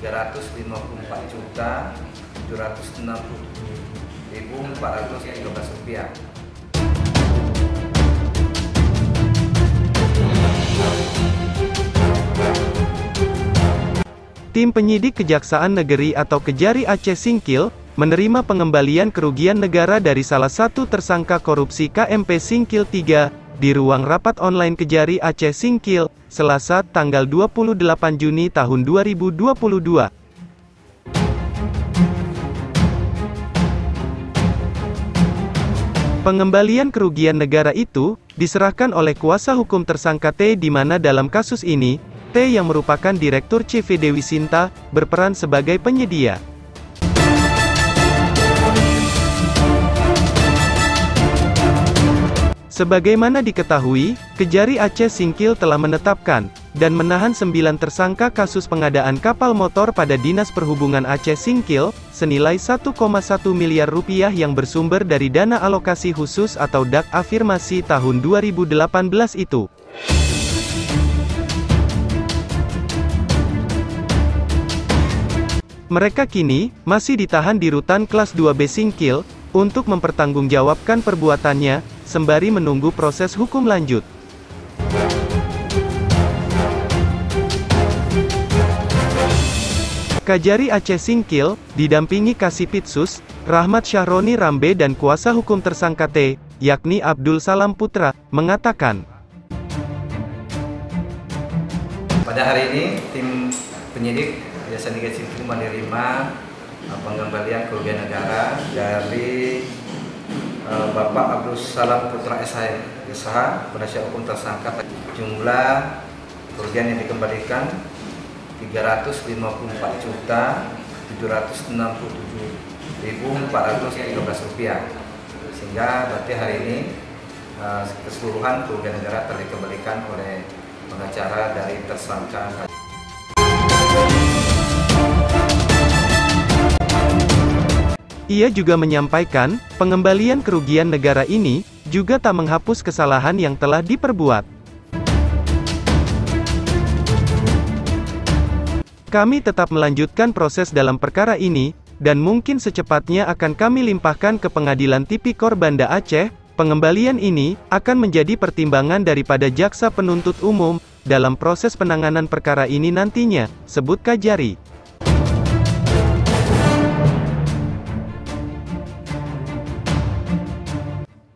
Rp354.767.413. Tim penyidik Kejaksaan Negeri atau Kejari Aceh Singkil, menerima pengembalian kerugian negara dari salah satu tersangka korupsi KMP Singkil 3, di ruang rapat online Kejari Aceh Singkil, Selasa, tanggal 28 Juni tahun 2022. Pengembalian kerugian negara itu, diserahkan oleh kuasa hukum tersangka T, di mana dalam kasus ini, T yang merupakan Direktur CV Dewi Sinta, berperan sebagai penyedia. Sebagaimana diketahui, Kejari Aceh Singkil telah menetapkan dan menahan 9 tersangka kasus pengadaan kapal motor pada Dinas Perhubungan Aceh Singkil, senilai 1,1 miliar rupiah yang bersumber dari dana alokasi khusus atau DAK afirmasi tahun 2018 itu. Mereka kini masih ditahan di Rutan Kelas 2B Singkil untuk mempertanggungjawabkan perbuatannya, sembari menunggu proses hukum lanjut. Kejari Aceh Singkil, didampingi Kasipitsus, Rahmat Syahroni Rambe dan kuasa hukum tersangka T, yakni Abdul Salam Putra, mengatakan, pada hari ini, tim penyidik Kejaksaan Negeri Singkil menerima pengembalian kerugian negara dari Bapak Abdul Salam Putra SH, penasihat hukum tersangka. Jumlah kerugian yang dikembalikan Rp354.767.413, sehingga berarti hari ini keseluruhan kerugian negara telah dikembalikan oleh pengacara dari tersangka. Ia juga menyampaikan, pengembalian kerugian negara ini juga tak menghapus kesalahan yang telah diperbuat. Kami tetap melanjutkan proses dalam perkara ini, dan mungkin secepatnya akan kami limpahkan ke Pengadilan Tipikor Banda Aceh. Pengembalian ini akan menjadi pertimbangan daripada jaksa penuntut umum dalam proses penanganan perkara ini nantinya, sebut Kejari.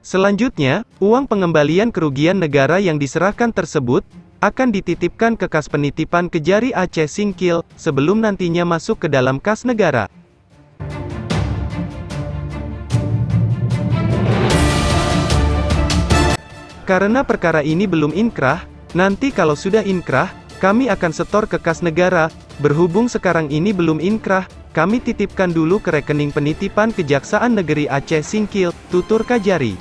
Selanjutnya, uang pengembalian kerugian negara yang diserahkan tersebut akan dititipkan ke Kas Penitipan Kejari Aceh Singkil sebelum nantinya masuk ke dalam kas negara. Karena perkara ini belum inkrah, nanti kalau sudah inkrah, kami akan setor ke kas negara. Berhubung sekarang ini belum inkrah, kami titipkan dulu ke rekening penitipan Kejaksaan Negeri Aceh Singkil, tutur Kejari.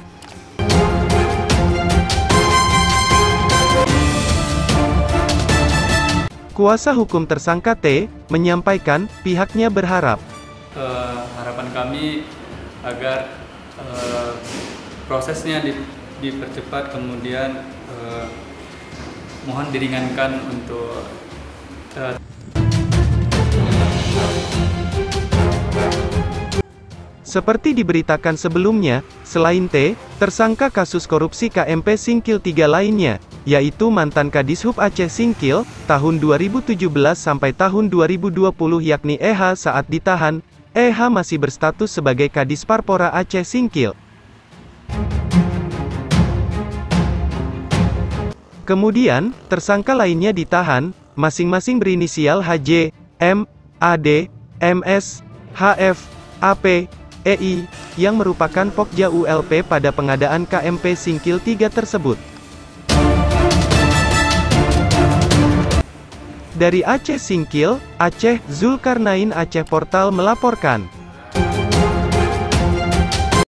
Kuasa hukum tersangka T menyampaikan pihaknya berharap harapan kami agar prosesnya dipercepat, kemudian mohon diringankan untuk Seperti diberitakan sebelumnya, selain T, tersangka kasus korupsi KMP Singkil 3 lainnya, yaitu mantan Kadishub Aceh Singkil, tahun 2017 sampai tahun 2020 yakni EH saat ditahan, EH masih berstatus sebagai Kadis Parpora Aceh Singkil. Kemudian, tersangka lainnya ditahan, masing-masing berinisial HJ, M, AD, MS, HF, AP, EI, yang merupakan Pokja ULP pada pengadaan KMP Singkil 3 tersebut. Dari Aceh Singkil, Aceh, Zulkarnain Aceh Portal melaporkan.